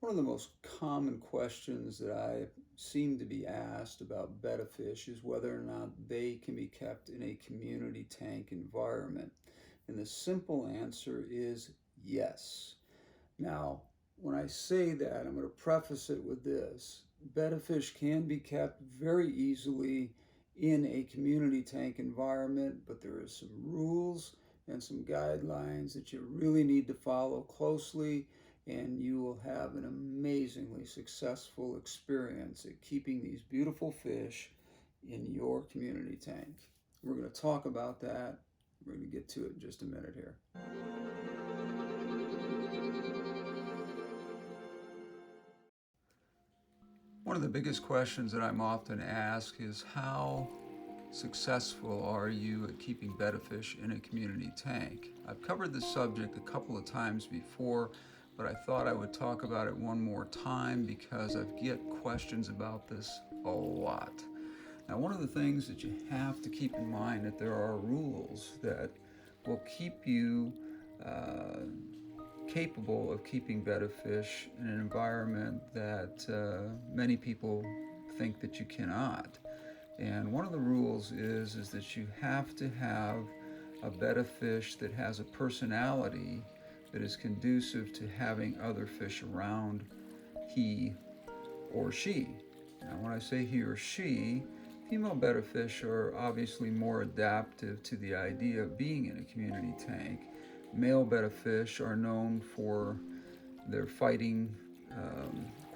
One of the most common questions that I seem to be asked about betta fish is whether or not they can be kept in a community tank environment. And the simple answer is yes. Now, when I say that, I'm going to preface it with this. Betta fish can be kept very easily in a community tank environment, but there are some rules and some guidelines that you really need to follow closely, and you will have an amazingly successful experience at keeping these beautiful fish in your community tank. We're going to talk about that. We're going to get to it in just a minute here. One of the biggest questions that I'm often asked is how successful are you at keeping betta fish in a community tank? I've covered this subject a couple of times before, but I thought I would talk about it one more time because I get questions about this a lot. Now, one of the things that you have to keep in mind that there are rules that will keep you capable of keeping betta fish in an environment that many people think that you cannot. And one of the rules is that you have to have a betta fish that has a personality that is conducive to having other fish around he or she. Now, when I say he or she, female betta fish are obviously more adaptive to the idea of being in a community tank. Male betta fish are known for their fighting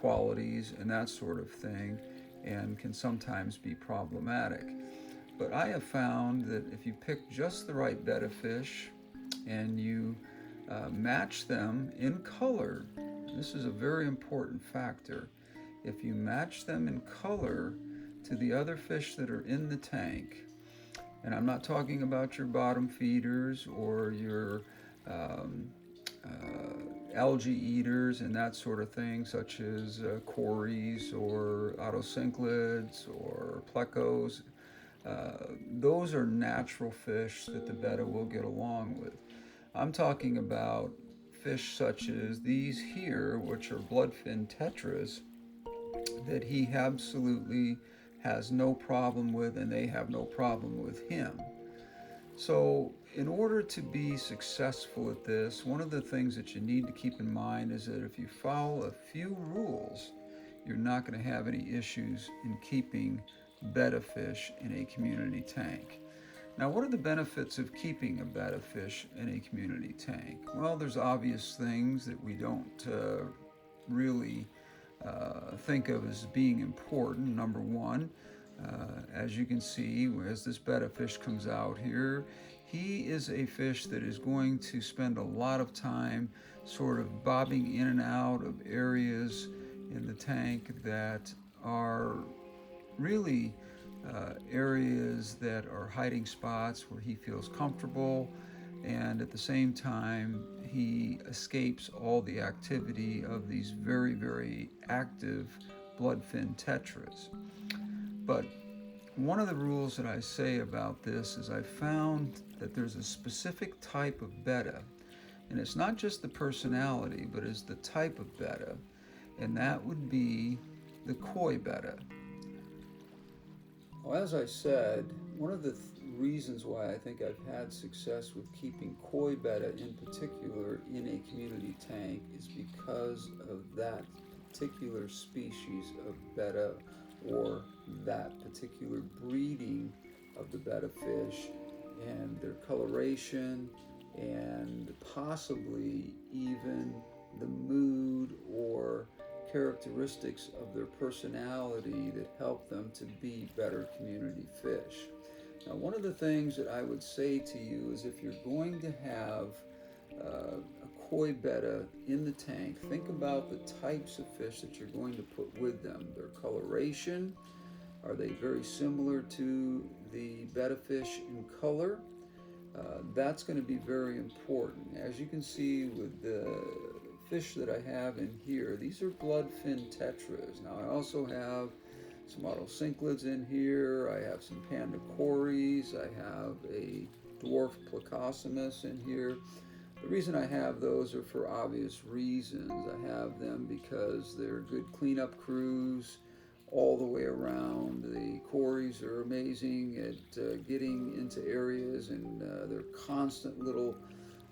qualities and that sort of thing, and can sometimes be problematic. But I have found that if you pick just the right betta fish and you match them in color, this is a very important factor. If you match them in color to the other fish that are in the tank, and I'm not talking about your bottom feeders or your algae eaters and that sort of thing, such as cories or autocinclids or plecos. Those are natural fish that the betta will get along with. I'm talking about fish such as these here, which are bloodfin tetras, that he absolutely has no problem with, and they have no problem with him. So, in order to be successful at this, one of the things that you need to keep in mind is that if you follow a few rules, you're not going to have any issues in keeping betta fish in a community tank. Now, what are the benefits of keeping a betta fish in a community tank? Well, there's obvious things that we don't really think of as being important. Number one, as you can see, as this betta fish comes out here, he is a fish that is going to spend a lot of time sort of bobbing in and out of areas in the tank that are really areas that are hiding spots where he feels comfortable, and at the same time he escapes all the activity of these very, very active bloodfin tetras. But one of the rules that I say about this is I found that there's a specific type of betta, and it's not just the personality, but it's the type of betta, and that would be the Koi Betta. Well, as I said, one of the reasons why I think I've had success with keeping Koi Betta in particular in a community tank is because of that particular species of betta, or that particular breeding of the betta fish, and their coloration, and possibly even the mood or characteristics of their personality that help them to be better community fish. Now, one of the things that I would say to you is if you're going to have a Koi Betta in the tank, think about the types of fish that you're going to put with them. Their coloration, are they very similar to the betta fish in color? That's going to be very important. As you can see with the fish that I have in here, these are bloodfin tetras. Now I also have some autocinclids in here. I have some panda cories. I have a dwarf plecostomus in here. The reason I have those are for obvious reasons. I have them because they're good cleanup crews all the way around. The Coreys are amazing at getting into areas, and they're constant little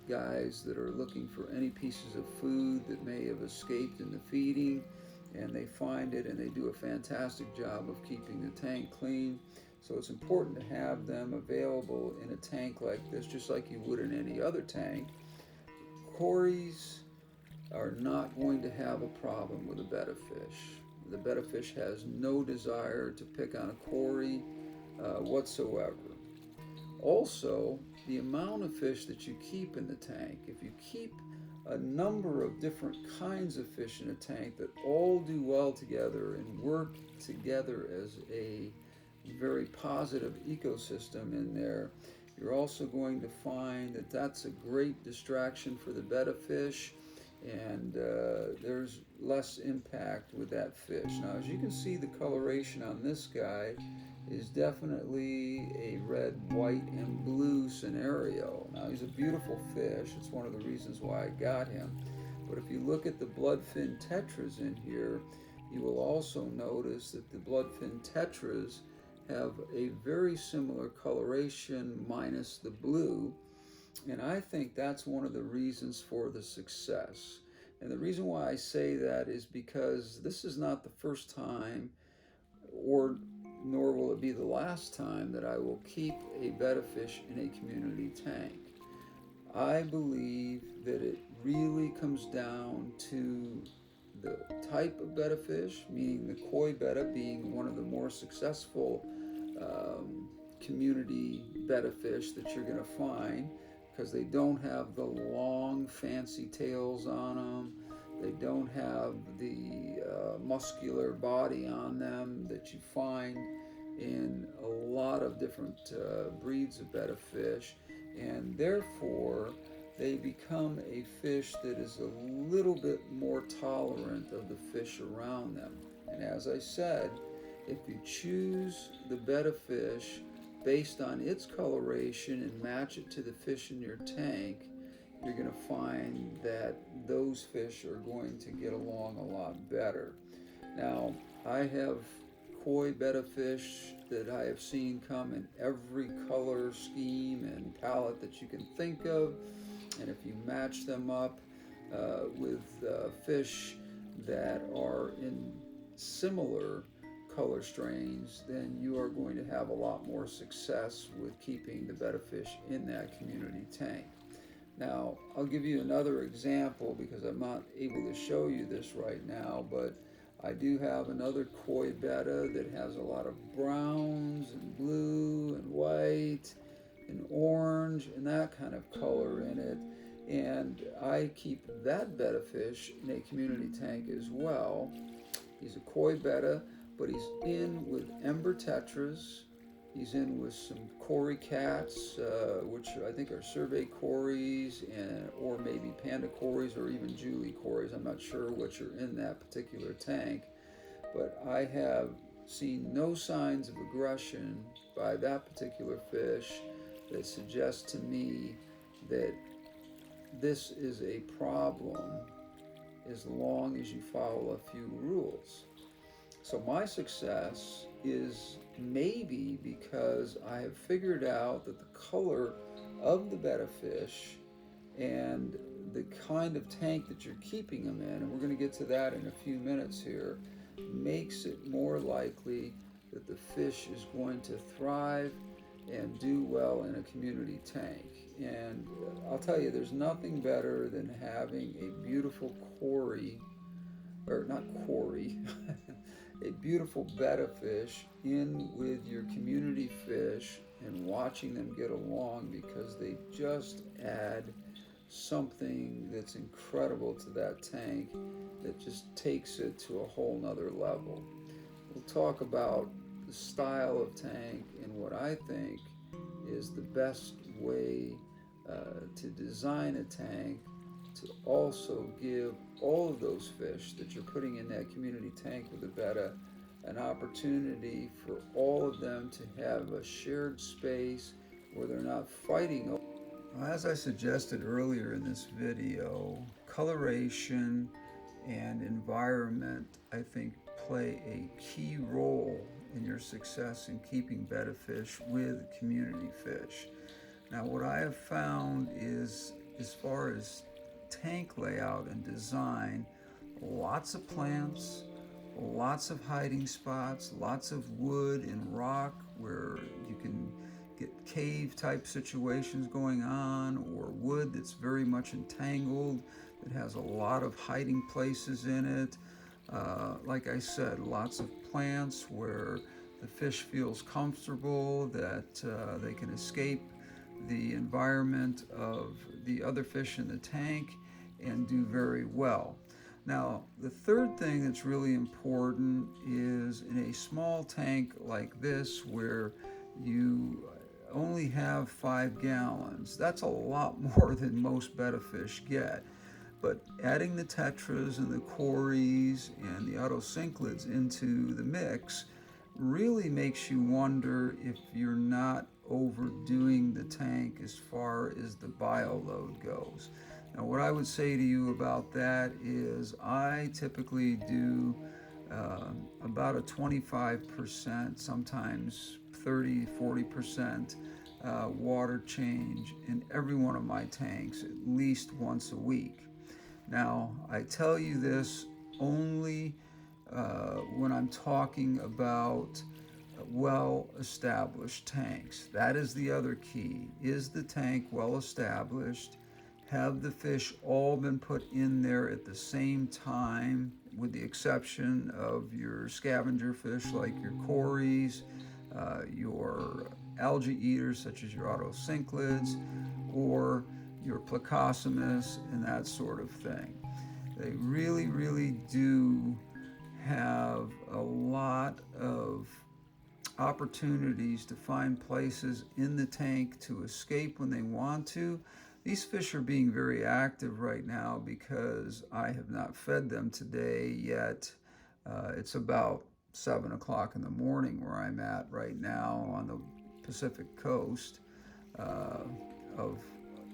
guys that are looking for any pieces of food that may have escaped in the feeding, and they find it, and they do a fantastic job of keeping the tank clean. So it's important to have them available in a tank like this, just like you would in any other tank. Coreys are not going to have a problem with a betta fish. The betta fish has no desire to pick on a Corey whatsoever. Also, the amount of fish that you keep in the tank, if you keep a number of different kinds of fish in a tank that all do well together and work together as a very positive ecosystem in there, you're also going to find that that's a great distraction for the betta fish, and there's less impact with that fish. Now, as you can see, the coloration on this guy is definitely a red, white, and blue scenario. Now, he's a beautiful fish. It's one of the reasons why I got him. But if you look at the bloodfin tetras in here, you will also notice that the bloodfin tetras have a very similar coloration minus the blue, and I think that's one of the reasons for the success. And the reason why I say that is because this is not the first time, or nor will it be the last time, that I will keep a betta fish in a community tank. I believe that it really comes down to the type of betta fish, meaning the Koi Betta being one of the more successful community betta fish that you're going to find, because they don't have the long fancy tails on them. They don't have the muscular body on them that you find in a lot of different breeds of betta fish, and therefore they become a fish that is a little bit more tolerant of the fish around them. And as I said, if you choose the betta fish based on its coloration and match it to the fish in your tank, you're going to find that those fish are going to get along a lot better. Now, I have Koi Betta fish that I have seen come in every color scheme and palette that you can think of, and if you match them up with fish that are in similar color strains, then you are going to have a lot more success with keeping the betta fish in that community tank. Now, I'll give you another example because I'm not able to show you this right now, but I do have another Koi Betta that has a lot of browns and blue and white and orange and that kind of color in it. And I keep that betta fish in a community tank as well. He's a Koi Betta, but he's in with ember tetras. He's in with some Corey cats, which I think are Survey Coreys, or maybe Panda Coreys, or even Julie Coreys. I'm not sure which are in that particular tank, but I have seen no signs of aggression by that particular fish that suggests to me that this is a problem as long as you follow a few rules. So my success is maybe because I have figured out that the color of the betta fish and the kind of tank that you're keeping them in, and we're going to get to that in a few minutes here, makes it more likely that the fish is going to thrive and do well in a community tank. And I'll tell you, there's nothing better than having a beautiful Corey, or not Corey, a beautiful betta fish in with your community fish and watching them get along, because they just add something that's incredible to that tank that just takes it to a whole nother level. We'll talk about the style of tank and what I think is the best way to design a tank to also give all of those fish that you're putting in that community tank with the betta an opportunity for all of them to have a shared space where they're not fighting As I suggested earlier in this video, coloration and environment, I think, play a key role in your success in keeping betta fish with community fish. Now, what I have found is, as far as tank layout and design, lots of plants, lots of hiding spots, lots of wood and rock where you can get cave type situations going on, or wood that's very much entangled, that has a lot of hiding places in it. Like I said, lots of plants where the fish feels comfortable that they can escape the environment of the other fish in the tank and do very well. Now, the third thing that's really important is in a small tank like this where you only have 5 gallons. That's a lot more than most betta fish get. But adding the tetras and the cories and the autocinclids into the mix really makes you wonder if you're not overdoing the tank as far as the bio load goes. Now, what I would say to you about that is I typically do about a 25%, sometimes 30, 40% water change in every one of my tanks at least once a week. Now, I tell you this only when I'm talking about well-established tanks. That is the other key. Is the tank well-established? Have the fish all been put in there at the same time, with the exception of your scavenger fish like your cories, your algae eaters such as your autocinclids, or your Plecostomus and that sort of thing. They really, really do have a lot of opportunities to find places in the tank to escape when they want to. These fish are being very active right now because I have not fed them today yet. It's about 7 o'clock in the morning where I'm at right now on the Pacific coast of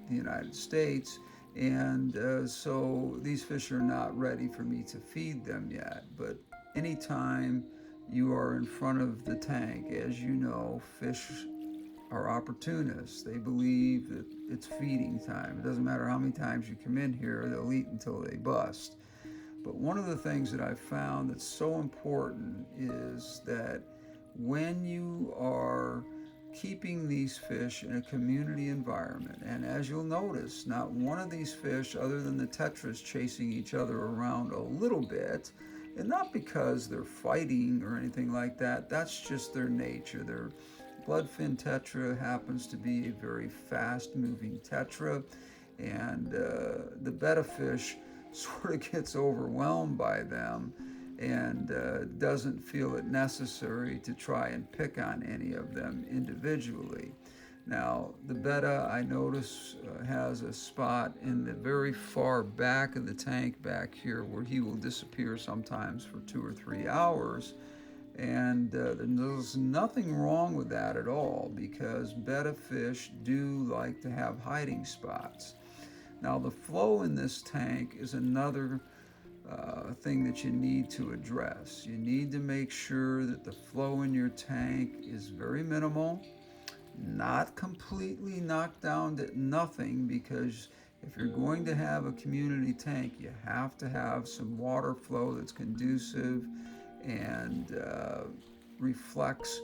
the United States. And so these fish are not ready for me to feed them yet. But anytime you are in front of the tank, as you know, fish are opportunists. They believe that it's feeding time. It doesn't matter how many times you come in here, they'll eat until they bust. But one of the things that I've found that's so important is that when you are keeping these fish in a community environment, and as you'll notice, not one of these fish, other than the tetras, chasing each other around a little bit, and not because they're fighting or anything like that. That's just their nature. Their bloodfin tetra happens to be a very fast-moving tetra, and the betta fish sort of gets overwhelmed by them and doesn't feel it necessary to try and pick on any of them individually. Now, the betta, I notice, has a spot in the very far back of the tank back here where he will disappear sometimes for 2 or 3 hours. And there's nothing wrong with that at all, because betta fish do like to have hiding spots. Now, the flow in this tank is another thing that you need to address. You need to make sure that the flow in your tank is very minimal, not completely knocked down to nothing, because if you're going to have a community tank, you have to have some water flow that's conducive and reflects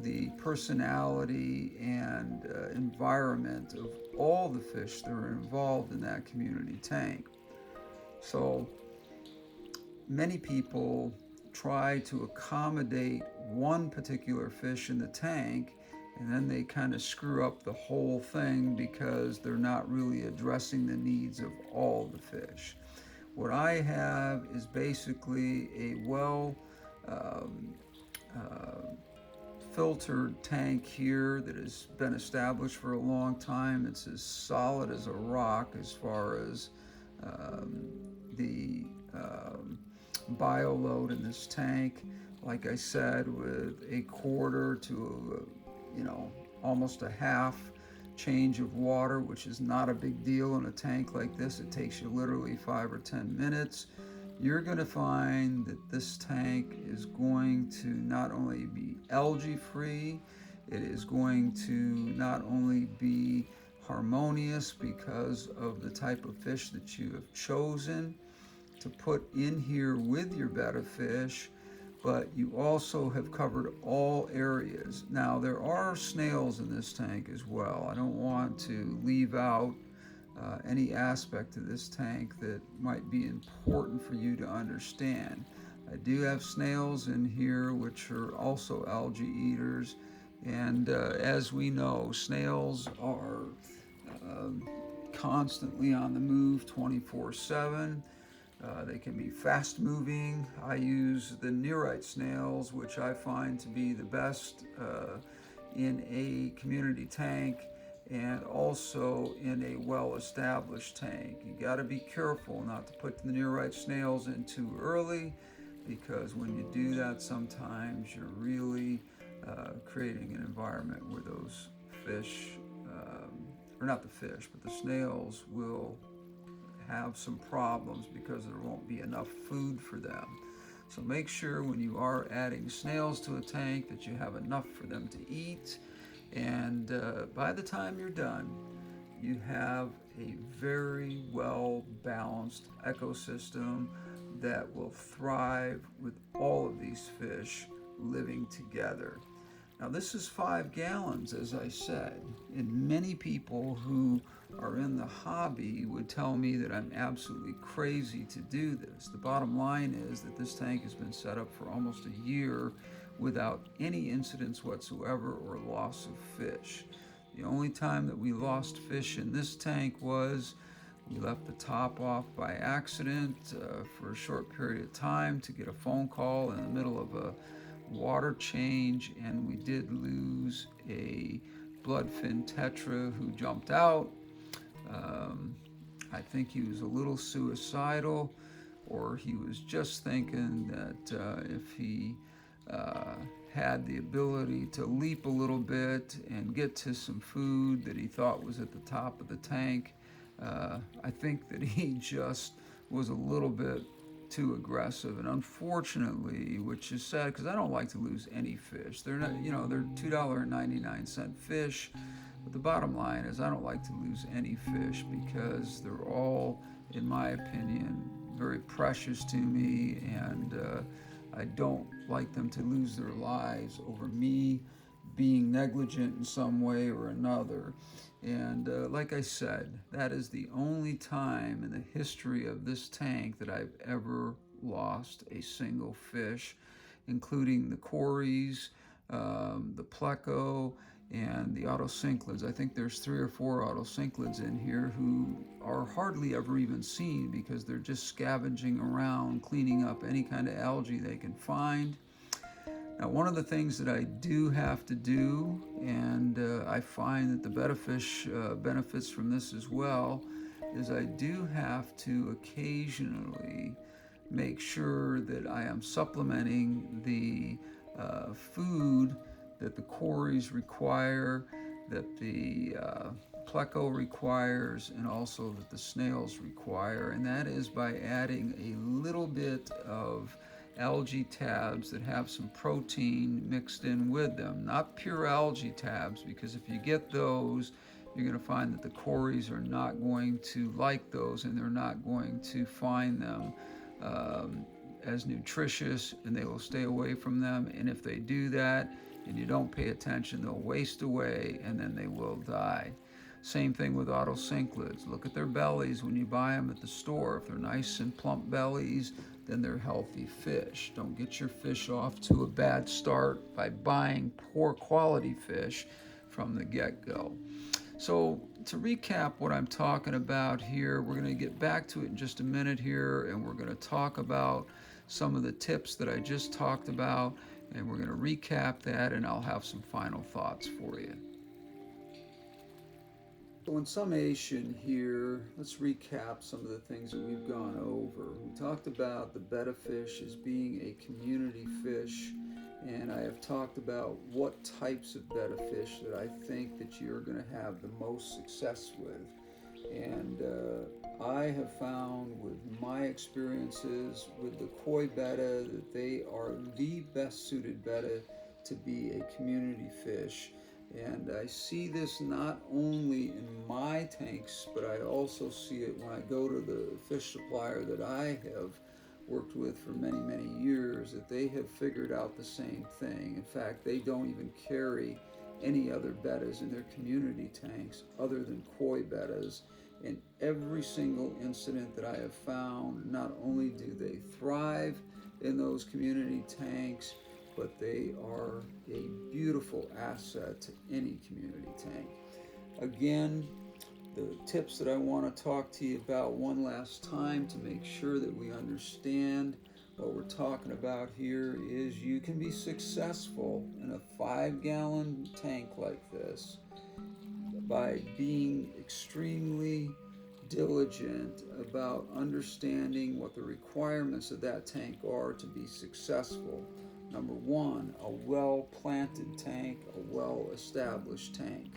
the personality and environment of all the fish that are involved in that community tank. So many people try to accommodate one particular fish in the tank, and then they kind of screw up the whole thing because they're not really addressing the needs of all the fish. What I have is basically a filtered tank here that has been established for a long time. It's as solid as a rock as far as the bio load in this tank. Like I said, with a quarter to almost a half change of water, which is not a big deal in a tank like this. It takes you literally 5 or 10 minutes. You're going to find that this tank is going to not only be algae free, it is going to not only be harmonious because of the type of fish that you have chosen to put in here with your betta fish, but you also have covered all areas. Now, there are snails in this tank as well. I don't want to leave out any aspect of this tank that might be important for you to understand. I do have snails in here, which are also algae eaters, and as we know, snails are constantly on the move 24/7. They can be fast moving. I use the nearite snails, which I find to be the best in a community tank and also in a well-established tank. You got to be careful not to put the nearite snails in too early, because when you do that, sometimes you're really creating an environment where those fish, or not the fish, but the snails will have some problems because there won't be enough food for them. So make sure when you are adding snails to a tank that you have enough for them to eat, and by the time you're done, you have a very well balanced ecosystem that will thrive with all of these fish living together. Now, this is 5 gallons, as I said, and many people who are in the hobby would tell me that I'm absolutely crazy to do this. The bottom line is that this tank has been set up for almost a year without any incidents whatsoever or loss of fish. The only time that we lost fish in this tank was we left the top off by accident for a short period of time to get a phone call in the middle of a water change, and we did lose a bloodfin tetra who jumped out. I think he was a little suicidal, or he was just thinking that if he had the ability to leap a little bit and get to some food that he thought was at the top of the tank, I think that he just was a little bit too aggressive, and unfortunately, which is sad because I don't like to lose any fish. They're not, they're $2.99 fish, but the bottom line is I don't like to lose any fish because they're all, in my opinion, very precious to me, and I don't like them to lose their lives over me being negligent in some way or another. And like I said, that is the only time in the history of this tank that I've ever lost a single fish, including the cories, the Pleco, and the autocinclids. I think there's 3 or 4 autocinclids in here who are hardly ever even seen because they're just scavenging around, cleaning up any kind of algae they can find. Now, one of the things that I do have to do, and I find that the betta fish benefits from this as well, is I do have to occasionally make sure that I am supplementing the food that the cories require, that the Pleco requires, and also that the snails require, and that is by adding a little bit of algae tabs that have some protein mixed in with them. Not pure algae tabs, because if you get those, you're going to find that the cories are not going to like those, and they're not going to find them as nutritious, and they will stay away from them. And if they do that and you don't pay attention, they'll waste away and then they will die. Same thing with autocinclids. Look at their bellies when you buy them at the store. If they're nice and plump bellies, then they're healthy fish. Don't get your fish off to a bad start by buying poor quality fish from the get-go. So to recap what I'm talking about here, we're going to get back to it in just a minute here, and we're going to talk about some of the tips that I just talked about, and we're going to recap that, and I'll have some final thoughts for you. So in summation here, let's recap some of the things that we've gone over. We talked about the betta fish as being a community fish and I have talked about what types of betta fish that I think that you're going to have the most success with. And I have found with my experiences with the Koi Betta that they are the best suited betta to be a community fish. And I see this not only in my tanks, but I also see it when I go to the fish supplier that I have worked with for many, many years, that they have figured out the same thing. In fact, they don't even carry any other bettas in their community tanks other than Koi Bettas. In every single incident that I have found, not only do they thrive in those community tanks, but they are a beautiful asset to any community tank. Again, the tips that I want to talk to you about one last time to make sure that we understand what we're talking about here is you can be successful in a 5-gallon tank like this by being extremely diligent about understanding what the requirements of that tank are to be successful. Number one, a well-planted tank, a well-established tank,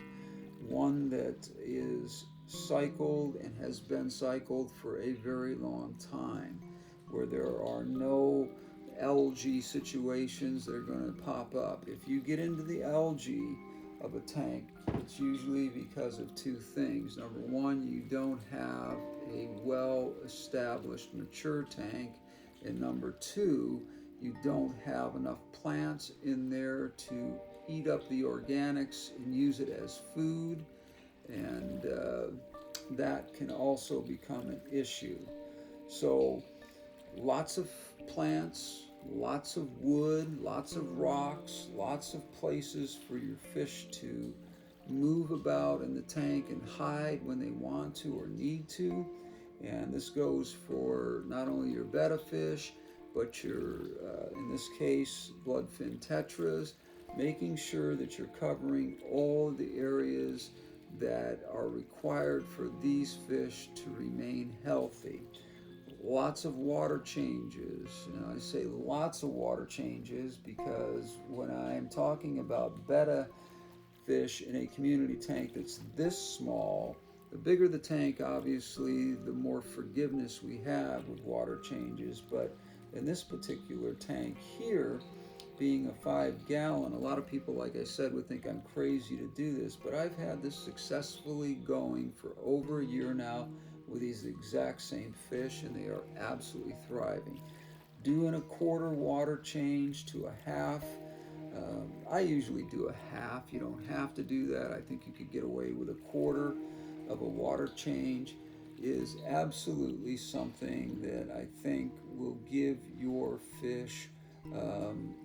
one that is cycled and has been cycled for a very long time, where there are no algae situations that are going to pop up. If you get into the algae of a tank, it's usually because of two things. Number one, you don't have a well-established mature tank, and number two, you don't have enough plants in there to eat up the organics and use it as food, and that can also become an issue. So lots of plants, lots of wood, lots of rocks, lots of places for your fish to move about in the tank and hide when they want to or need to. And this goes for not only your betta fish, but your, in this case, bloodfin tetras, making sure that you're covering all of the areas that are required for these fish to remain healthy. Lots of water changes. I say lots of water changes because when I'm talking about betta fish in a community tank that's this small, the bigger the tank, obviously, the more forgiveness we have with water changes. But in this particular tank here, being a 5-gallon, a lot of people, like I said, would think I'm crazy to do this, but I've had this successfully going for over a year now with these exact same fish, and they are absolutely thriving. Doing a quarter water change to a half. I usually do a half. You don't have to do that. I think you could get away with a quarter of a water change. Is absolutely something that I think will give your fish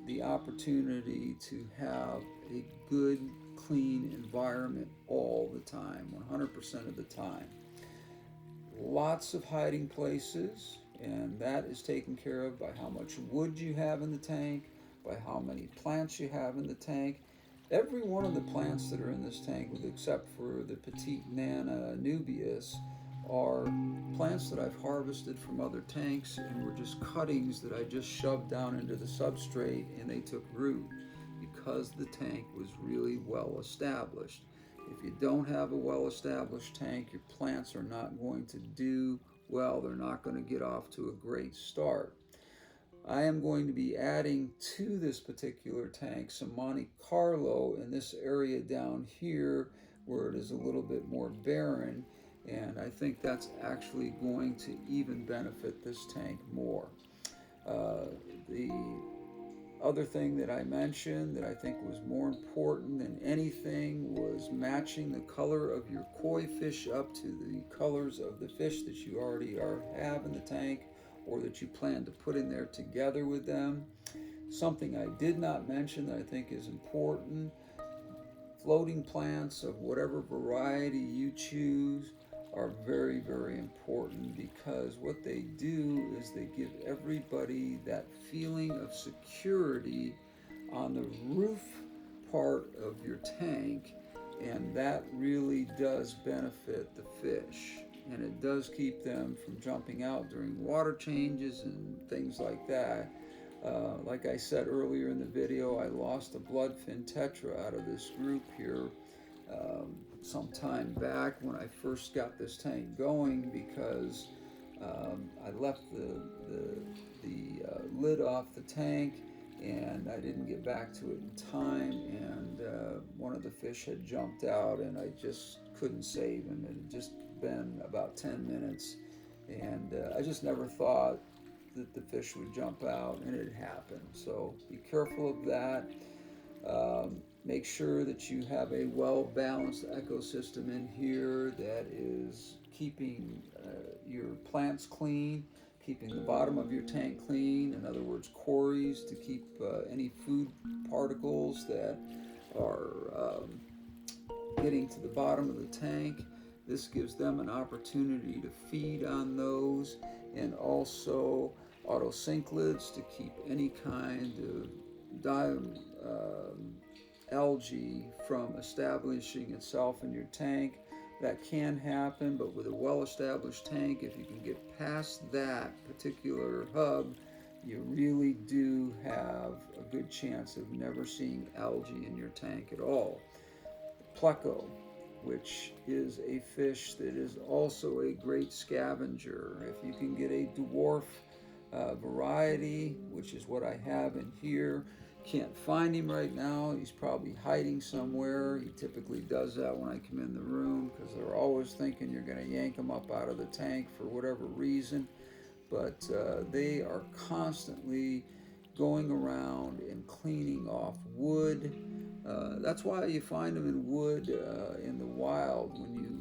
the opportunity to have a good, clean environment all the time, 100% of the time. Lots of hiding places, and that is taken care of by how much wood you have in the tank, by how many plants you have in the tank. Every one of the plants that are in this tank, with except for the Petite Nana nubius, are plants that I've harvested from other tanks and were just cuttings that I just shoved down into the substrate and they took root because the tank was really well established. If you don't have a well-established tank, your plants are not going to do well. They're not going to get off to a great start. I am going to be adding to this particular tank some Monte Carlo in this area down here where it is a little bit more barren, and I think that's actually going to even benefit this tank more. The other thing that I mentioned that I think was more important than anything was matching the color of your koi fish up to the colors of the fish that you already have in the tank or that you plan to put in there together with them. Something I did not mention that I think is important: floating plants of whatever variety you choose are very, very important, because what they do is they give everybody that feeling of security on the roof part of your tank, and that really does benefit the fish, and it does keep them from jumping out during water changes and things like that. Like I said earlier in the video, I lost a bloodfin tetra out of this group here some time back when I first got this tank going, because I left the lid off the tank and I didn't get back to it in time, and one of the fish had jumped out and I just couldn't save him. It had just been about 10 minutes, and I just never thought that the fish would jump out, and it happened. So be careful of that. Make sure that you have a well-balanced ecosystem in here that is keeping your plants clean, keeping the bottom of your tank clean. In other words, cories to keep any food particles that are getting to the bottom of the tank. This gives them an opportunity to feed on those, and also autocinclids to keep any kind of algae from establishing itself in your tank. That can happen, but with a well-established tank, if you can get past that particular hub, you really do have a good chance of never seeing algae in your tank at all. Pleco, which is a fish that is also a great scavenger. If you can get a dwarf variety, which is what I have in here. Can't find him right now. He's probably hiding somewhere. He typically does that when I come in the room, because they're always thinking you're going to yank them up out of the tank for whatever reason. But they are constantly going around and cleaning off wood. That's why you find them in wood in the wild. When you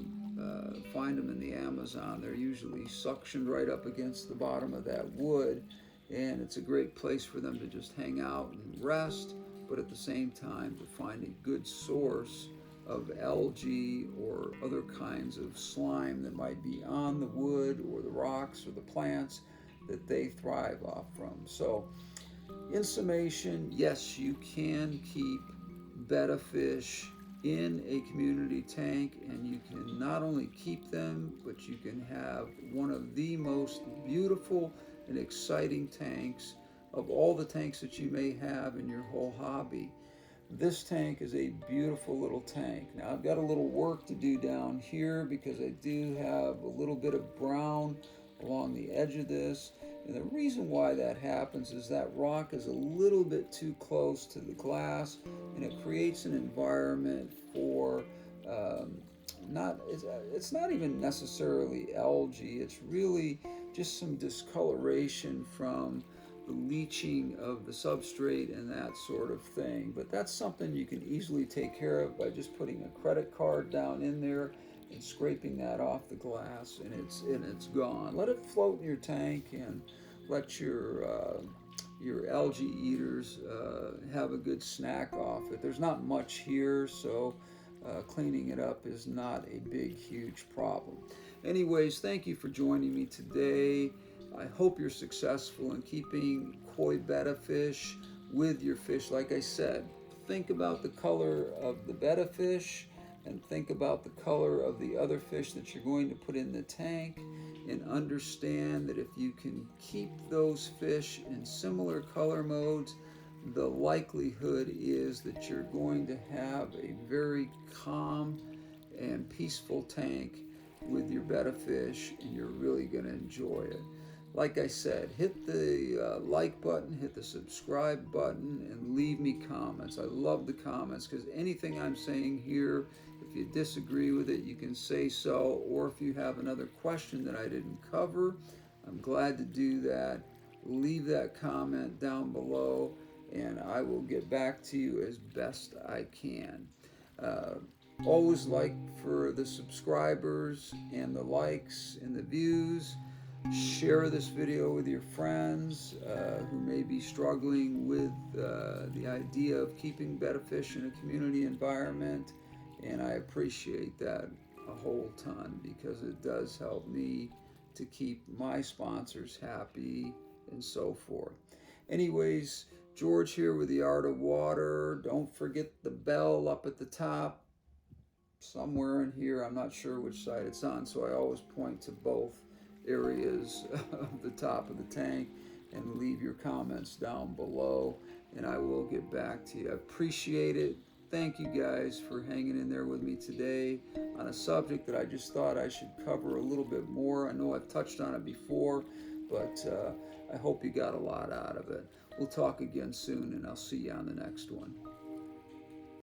find them in the Amazon, they're usually suctioned right up against the bottom of that wood, and it's a great place for them to just hang out and rest, but at the same time to find a good source of algae or other kinds of slime that might be on the wood or the rocks or the plants that they thrive off from. So in summation, yes, you can keep betta fish in a community tank, and you can not only keep them, but you can have one of the most beautiful and exciting tanks of all the tanks that you may have in your whole hobby. This tank is a beautiful little tank. Now I've got a little work to do down here because I do have a little bit of brown along the edge of this. And the reason why that happens is that rock is a little bit too close to the glass, and it creates an environment for it's not even necessarily algae. It's really just some discoloration from the leaching of the substrate and that sort of thing. But that's something you can easily take care of by just putting a credit card down in there and scraping that off the glass, and it's gone. Let it float in your tank and let your algae eaters have a good snack off it. There's not much here, so cleaning it up is not a big, huge problem. Anyways, thank you for joining me today. I hope you're successful in keeping Koi Betta fish with your fish. Like I said, think about the color of the betta fish and think about the color of the other fish that you're going to put in the tank, and understand that if you can keep those fish in similar color modes, the likelihood is that you're going to have a very calm and peaceful tank with your betta fish, and you're really going to enjoy it. Like I said, hit the like button, hit the subscribe button, and leave me comments. I love the comments, because anything I'm saying here, if you disagree with it, you can say so, or if you have another question that I didn't cover, I'm glad to do that. Leave that comment down below, and I will get back to you as best I can. Always like for the subscribers and the likes and the views. Share this video with your friends who may be struggling with the idea of keeping betta fish in a community environment, and I appreciate that a whole ton, because it does help me to keep my sponsors happy and so forth. Anyways, George here with the Art of Water. Don't forget the bell up at the top somewhere in here. I'm not sure which side it's on, so I always point to both areas of the top of the tank. and leave your comments down below, and I will get back to you. I appreciate it. Thank you guys for hanging in there with me today on a subject that I just thought I should cover a little bit more. I know I've touched on it before, but I hope you got a lot out of it. We'll talk again soon, and I'll see you on the next one.